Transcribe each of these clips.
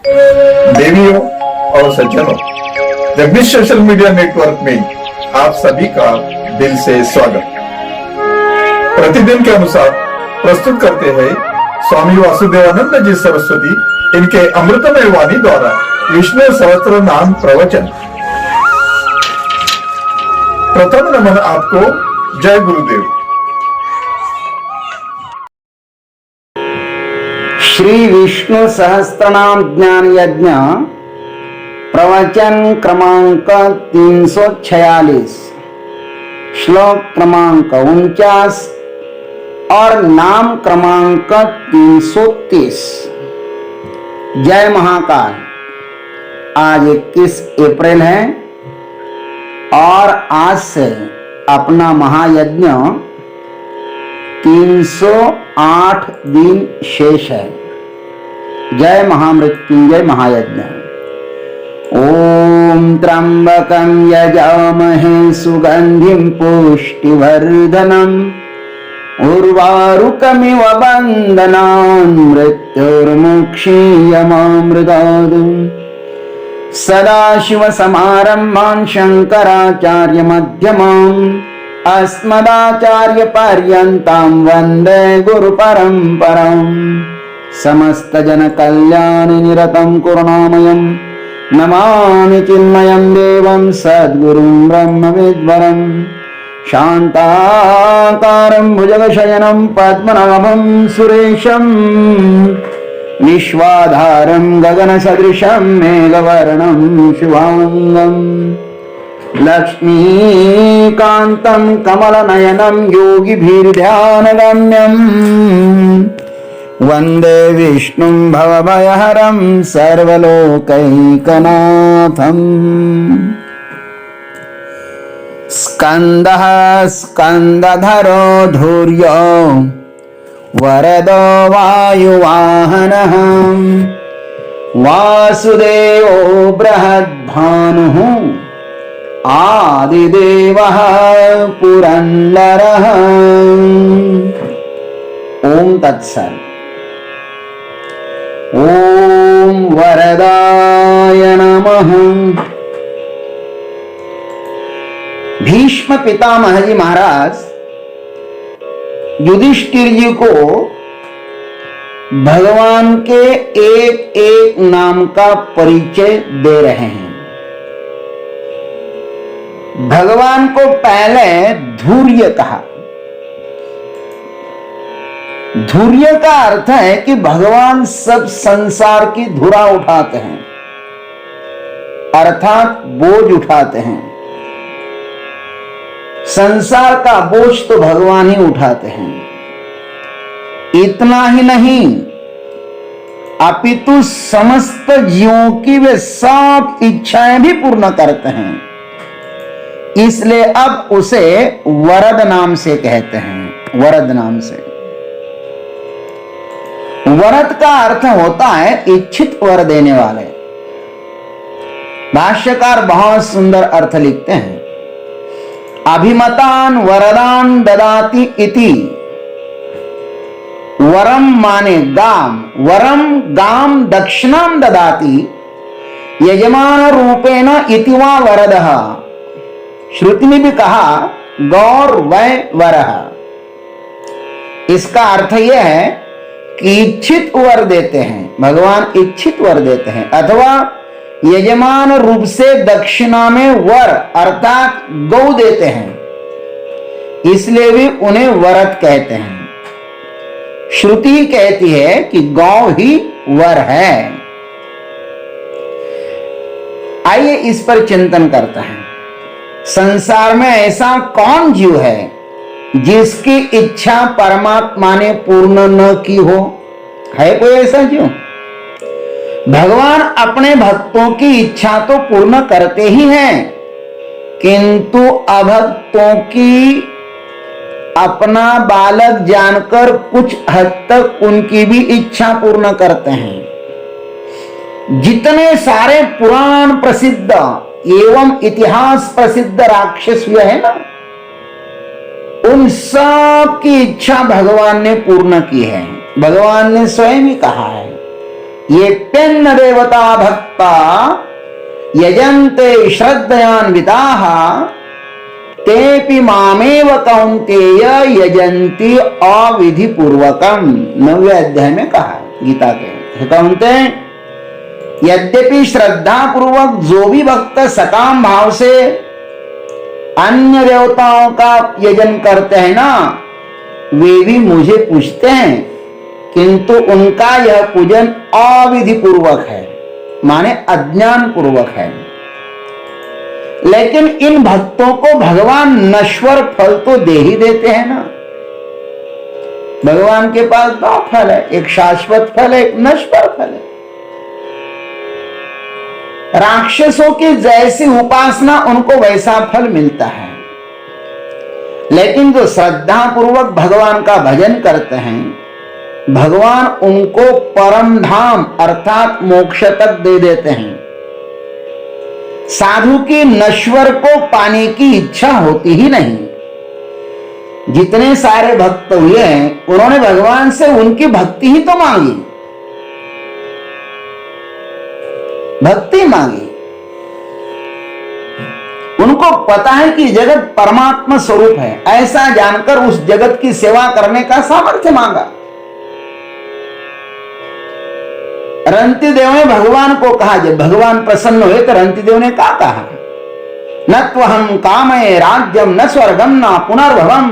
देवियों और सज्जनों, जगदीश सोशल मीडिया नेटवर्क में आप सभी का दिल से स्वागत। प्रतिदिन के अनुसार प्रस्तुत करते हैं स्वामी वासुदेवानंद जी सरस्वती इनके अमृतमय वाणी द्वारा विष्णु सहस्त्र नाम प्रवचन। प्रथम नमन आपको। जय गुरुदेव। श्री विष्णु सहस्त्रनाम ज्ञान यज्ञ प्रवचन क्रमांक 346, श्लोक क्रमांक 49 और नाम क्रमांक 330। जय महाकाल। आज 21 अप्रैल है और आज से अपना महायज्ञ 308 दिन शेष है। जय महामृत्युंजय महायज्ञ। ओम त्र्यंबकं यजामहे सुगंधिं पुष्टिवर्धनम् उर्वारुकमिव बन्धनान् मृत्युर्मुक्षीयमामृतात्। सदाशिवसमारम्भान् शङ्कराचार्यमध्यमाम् अस्मदाचार्यपर्यन्तां वन्दे गुरुपरम्पराम्। समस्तजनकल्याणे निरतं करुणामयं नमामि चिन्मयं देवं सद्गुरुं ब्रह्मविद्वरम्। शान्ताकारं भुजगशयनं पद्मनाभं सुरेशं विश्वाधारं गगनसदृशं मेघवर्णं शुभांगं लक्ष्मीकान्तं कमलनयनं योगिभिर्ध्यानगम्यं वन्दे विष्णुं भवभयहरं सर्वलोकैकनाथम्। स्कन्दः स्कन्दधरो धूर्यो वरदो वायुवाहनः वासुदेवो बृहद्भानुः आदिदेवः पुरन्दरः। ओम तत्सत्। ओम वरदाय नमः। भीष्म पितामह जी महाराज युधिष्ठिर जी को भगवान के एक एक नाम का परिचय दे रहे हैं। भगवान को पहले धूर्य कहा। धूर्य का अर्थ है कि भगवान सब संसार की धुरा उठाते हैं, अर्थात बोझ उठाते हैं। संसार का बोझ तो भगवान ही उठाते हैं। इतना ही नहीं, अपितु समस्त जीवों की वे सब इच्छाएं भी पूर्ण करते हैं। इसलिए अब उसे वरद नाम से कहते हैं। वरद नाम से। वरद का अर्थ होता है इच्छित वर देने वाले। भाष्यकार बहुत सुंदर अर्थ लिखते हैं। अभिमतान वरदान ददाति इति। वरम माने गाम, वरम गाम दक्षिणाम ददाति यजमान रूपेण इति वा वरदः। श्रुति में भी कहा गौर वै वरः। इसका अर्थ यह है कि इच्छित वर देते हैं, भगवान इच्छित वर देते हैं, अथवा यजमान रूप से दक्षिणा में वर अर्थात गौ देते हैं, इसलिए भी उन्हें वरद कहते हैं। श्रुति कहती है कि गौ ही वर है। आइए इस पर चिंतन करते हैं। संसार में ऐसा कौन जीव है जिसकी इच्छा परमात्मा ने पूर्ण न की हो? है कोई ऐसा जीव? भगवान अपने भक्तों की इच्छा तो पूर्ण करते ही हैं, किंतु अभक्तों की अपना बालक जानकर कुछ हद तक उनकी भी इच्छा पूर्ण करते हैं। जितने सारे पुराण प्रसिद्ध एवं इतिहास प्रसिद्ध राक्षस है ना, उन सब की इच्छा भगवान ने पूर्ण की है। भगवान ने स्वयं ही कहा है ये प्यन्न देवता भक्ता यजन्ते श्रद्धयान्विताः तेपि मामेव कौन्तेय यजन्ति अविधि पूर्वकम। 9वें अध्याय में कहा गीता के कौन्ते, यद्यपि श्रद्धा पूर्वक जो भी भक्त सकाम भाव से अन्य देवताओं का यजन करते हैं ना, वे भी मुझे पूजते हैं, किंतु उनका यह पूजन अविधि पूर्वक है, माने अज्ञान पूर्वक है। लेकिन इन भक्तों को भगवान नश्वर फल तो दे ही देते हैं ना। भगवान के पास दो फल है, एक शाश्वत फल है, एक नश्वर फल है। राक्षसों की जैसी उपासना उनको वैसा फल मिलता है, लेकिन जो श्रद्धा पूर्वक भगवान का भजन करते हैं, भगवान उनको परम धाम अर्थात मोक्ष तक दे देते हैं। साधु की नश्वर को पाने की इच्छा होती ही नहीं। जितने सारे भक्त हुए हैं, उन्होंने भगवान से उनकी भक्ति ही तो मांगी, भक्ति मांगी। उनको पता है कि जगत परमात्मा स्वरूप है, ऐसा जानकर उस जगत की सेवा करने का सामर्थ्य मांगा। रंतिदेव ने भगवान को कहा, जब भगवान प्रसन्न हुए तो रंतिदेव ने क्या कहा, न त्वहं कामये राज्यम न स्वर्गम न पुनर्भवम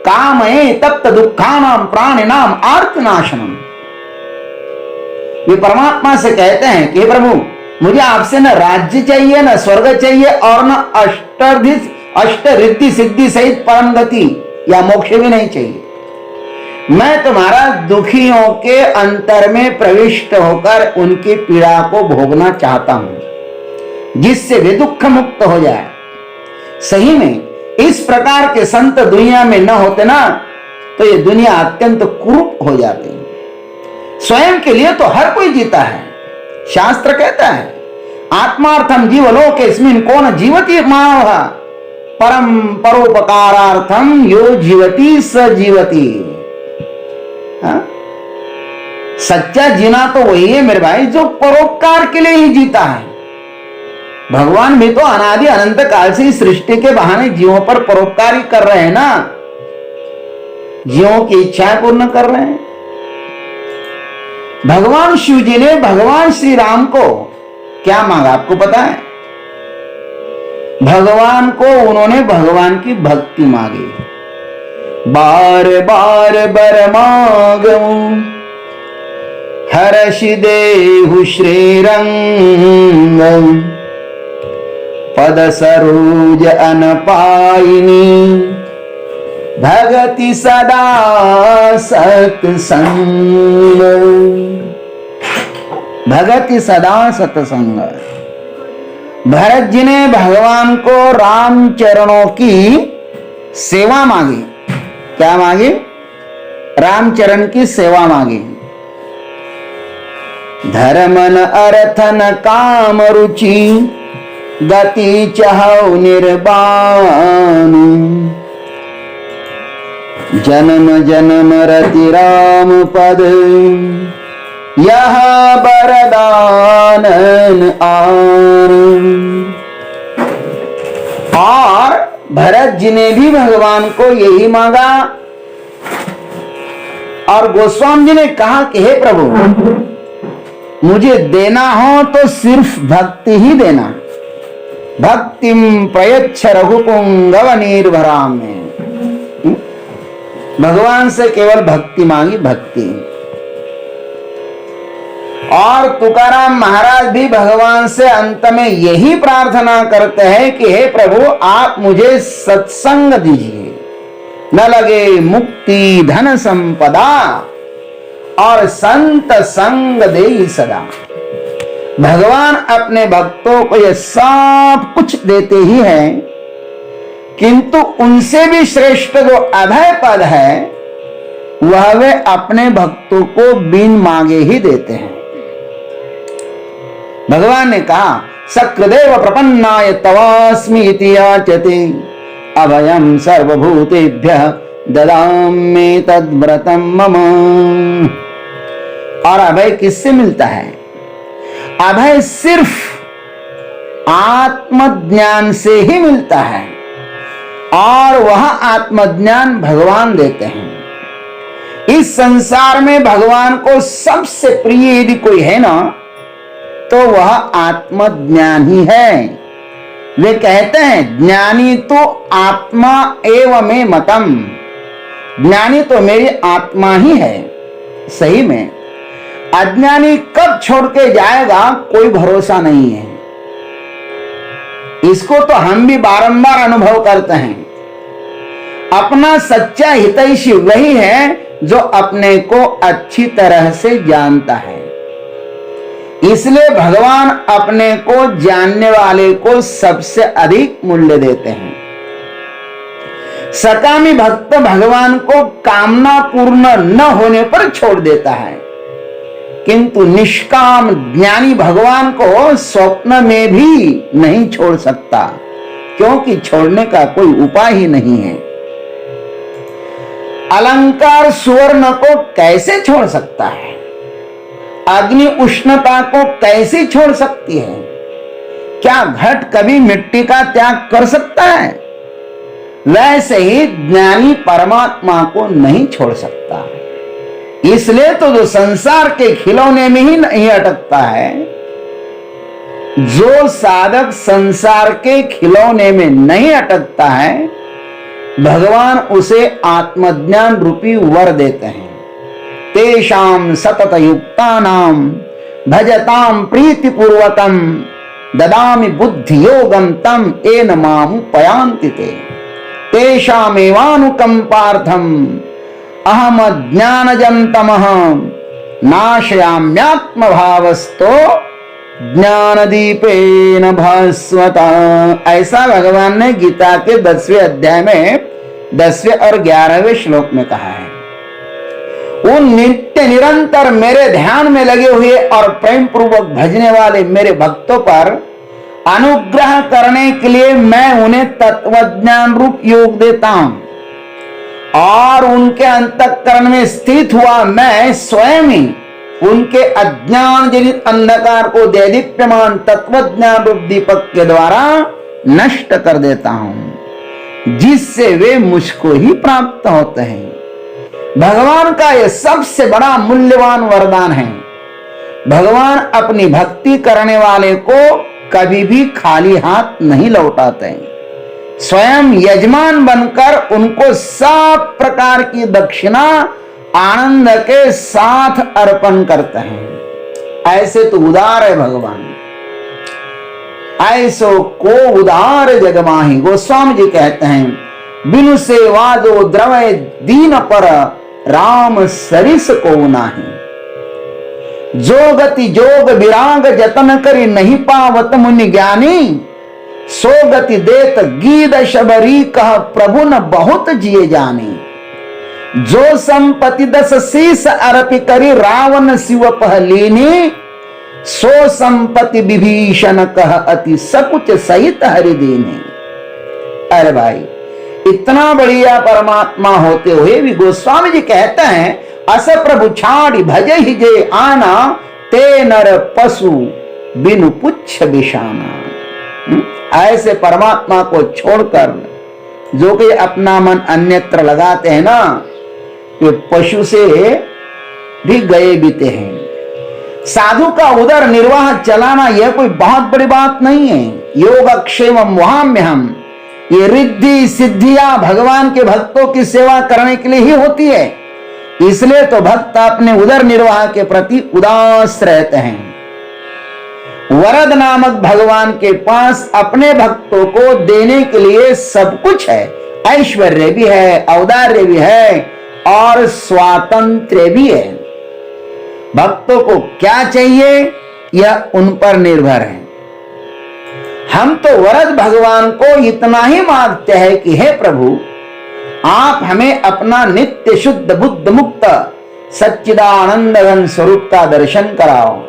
कामये तप्त दुखानाम प्राणिनाम आर्तनाशनम। वे परमात्मा से कहते हैं कि प्रभु, मुझे आपसे न राज्य चाहिए, न स्वर्ग चाहिए, और न अष्टरिद्धि सिद्धि सहित परम गति या मोक्ष भी नहीं चाहिए। मैं तुम्हारा दुखियों के अंतर में प्रविष्ट होकर उनकी पीड़ा को भोगना चाहता हूं, जिससे वे दुख मुक्त हो जाए। सही में इस प्रकार के संत दुनिया में न होते ना, तो ये दुनिया अत्यंत कुरूप हो जाती। स्वयं के लिए तो हर कोई जीता है। शास्त्र कहता है, आत्मार्थम जीवलोकेस्मिन् कौन जीवति मानवः परम परोपकारार्थम यो जीवति स जीवति। सच्चा जीना तो वही है मेरे भाई, जो परोपकार के लिए ही जीता है। भगवान भी तो अनादि अनंत काल से सृष्टि के बहाने जीवों पर परोपकार ही कर रहे हैं ना, जीवों की इच्छाएं पूर्ण कर रहे हैं। भगवान शिव जी ने भगवान श्री राम को क्या मांगा आपको पता है? भगवान को उन्होंने भगवान की भक्ति मांगी। बार बार बर मांगूं हर्षि देहु श्रीरंग पद सरोज अनपायिनी भगति सदा सत्संग। भगति सदा सत्संग। भरत जी ने भगवान को राम चरणों की सेवा मांगी। क्या मांगी? रामचरण की सेवा मांगी। धर्मन अर्थन काम रुचि गति चहु निर्बाण जन्म जन्म रति राम पद यह बरदान आन। और भरत जी ने भी भगवान को यही मांगा। और गोस्वामी जी ने कहा कि हे प्रभु, मुझे देना हो तो सिर्फ भक्ति ही देना। भक्तिम प्रयच्छ रघुपुंगव निर्भराम में भगवान से केवल भक्ति मांगी, भक्ति। और तुकाराम महाराज भी भगवान से अंत में यही प्रार्थना करते हैं कि हे प्रभु, आप मुझे सत्संग दीजिए, न लगे मुक्ति धन संपदा और संत संग दे सदा। भगवान अपने भक्तों को यह सब कुछ देते ही हैं, किंतु उनसे भी श्रेष्ठ जो अभय पद है वह वे अपने भक्तों को बिन मांगे ही देते हैं। भगवान ने कहा, सक्रदेव प्रपन्नाय तवास्मि इति याचते अभयम सर्वभूतेभ्यः ददामि तद्व्रतम मम। और अभय किससे मिलता है? अभय सिर्फ आत्मज्ञान से ही मिलता है और वह आत्मज्ञान भगवान देते हैं। इस संसार में भगवान को सबसे प्रिय यदि कोई है ना तो वह आत्मज्ञान ही है। वे कहते हैं ज्ञानी तो आत्मा एव में मतम, ज्ञानी तो मेरी आत्मा ही है। सही में अज्ञानी कब छोड़ के जाएगा कोई भरोसा नहीं है। इसको तो हम भी बारंबार अनुभव करते हैं। अपना सच्चा हितैषी वही है जो अपने को अच्छी तरह से जानता है। इसलिए भगवान अपने को जानने वाले को सबसे अधिक मूल्य देते हैं। सकामी भक्त भगवान को कामना पूर्ण न होने पर छोड़ देता है, किंतु निष्काम ज्ञानी भगवान को स्वप्न में भी नहीं छोड़ सकता, क्योंकि छोड़ने का कोई उपाय ही नहीं है। अलंकार सुवर्ण को कैसे छोड़ सकता है? अग्नि उष्णता को कैसे छोड़ सकती है? क्या घट कभी मिट्टी का त्याग कर सकता है? वैसे ही ज्ञानी परमात्मा को नहीं छोड़ सकता। इसलिए तो जो संसार के खिलौने में ही नहीं अटकता है, जो साधक संसार के खिलौने में नहीं अटकता है, भगवान उसे आत्मज्ञान रूपी वर देते हैं। तेषाम सतत युक्तानाम भजताम प्रीति पूर्वकम ददामि बुद्धि योगम तम एन माम पयांति ते तेषामेवानुकंपार्थम अहम ज्ञानजं तमः नाशयाम्यात्म भावस्तो ज्ञानदीपेन भास्वता। ऐसा भगवान ने गीता के 10वें अध्याय में 10वें और 11वें श्लोक में कहा है। उन नित्य निरंतर मेरे ध्यान में लगे हुए और प्रेम पूर्वक भजने वाले मेरे भक्तों पर अनुग्रह करने के लिए मैं उन्हें तत्वज्ञान रूप योग देता हूं और उनके अंतःकरण में स्थित हुआ मैं स्वयं ही उनके अज्ञान जनित अंधकार को दैदीप्यमान तत्वज्ञान रूप दीपक के द्वारा नष्ट कर देता हूं, जिससे वे मुझको ही प्राप्त होते हैं। भगवान का यह सबसे बड़ा मूल्यवान वरदान है। भगवान अपनी भक्ति करने वाले को कभी भी खाली हाथ नहीं लौटाते, स्वयं यजमान बनकर उनको सब प्रकार की दक्षिणा आनंद के साथ अर्पण करते हैं। ऐसे तो उदार है भगवान। ऐसो को उदार जगमाही। गोस्वामी जी कहते हैं, बिनु से वादो द्रवय दीन पर राम सरिस को नाही। जो गति जोग विराग जतन करी नहीं पावत मुनि ज्ञानी, सो गति देत गीत शबरी कह प्रभु न बहुत जिए जानी। जो संपत्ति 10 शीस अर्पि करी रावण शिव पहलीनी, सो संपत्ति विभीषण कह अति सकुच सहित हरि दीनी। अरे भाई, इतना बढ़िया परमात्मा होते हुए भी गोस्वामी जी कहते हैं, अस प्रभु छाड़ी भजे ही जे आना, ते नर पशु बिनु पुच्छ बिशाना। ऐसे परमात्मा को छोड़कर जो कि अपना मन अन्यत्र लगाते हैं ना, वे पशु से भी गए बीते हैं। साधु का उदर निर्वाह चलाना यह कोई बहुत बड़ी बात नहीं है। योगक्षेमम वहाम्यहम, ये रिद्धि सिद्धियां भगवान के भक्तों की सेवा करने के लिए ही होती है। इसलिए तो भक्त अपने उदर निर्वाह के प्रति उदास रहते हैं। वरद नामक भगवान के पास अपने भक्तों को देने के लिए सब कुछ है। ऐश्वर्य भी है, औदार्य भी है और स्वातंत्र्य भी है। भक्तों को क्या चाहिए यह उन पर निर्भर है। हम तो वरद भगवान को इतना ही मांगते हैं कि हे प्रभु, आप हमें अपना नित्य शुद्ध बुद्ध मुक्त सच्चिदानंद घन स्वरूप का दर्शन कराओ।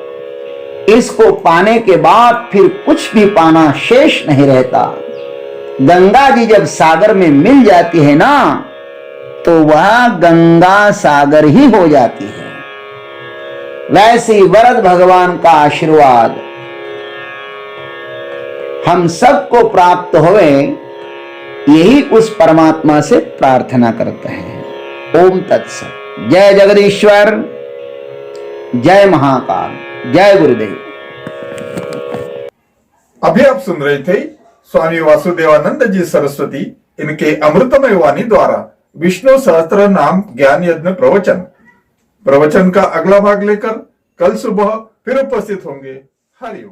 इसको पाने के बाद फिर कुछ भी पाना शेष नहीं रहता। गंगा जी जब सागर में मिल जाती है ना, तो वह गंगा सागर ही हो जाती है। वैसे ही वरद भगवान का आशीर्वाद हम सबको प्राप्त होवे, यही उस परमात्मा से प्रार्थना करते हैं। ओम तत्सत। जय जगदीश्वर, जय महाकाल, जय गुरुदेव। अभी आप सुन रहे थे स्वामी वासुदेवानंद जी सरस्वती इनके अमृतमय वाणी द्वारा विष्णु सहस्त्र नाम ज्ञान यज्ञ प्रवचन का अगला भाग लेकर कल सुबह फिर उपस्थित होंगे। हरिओम।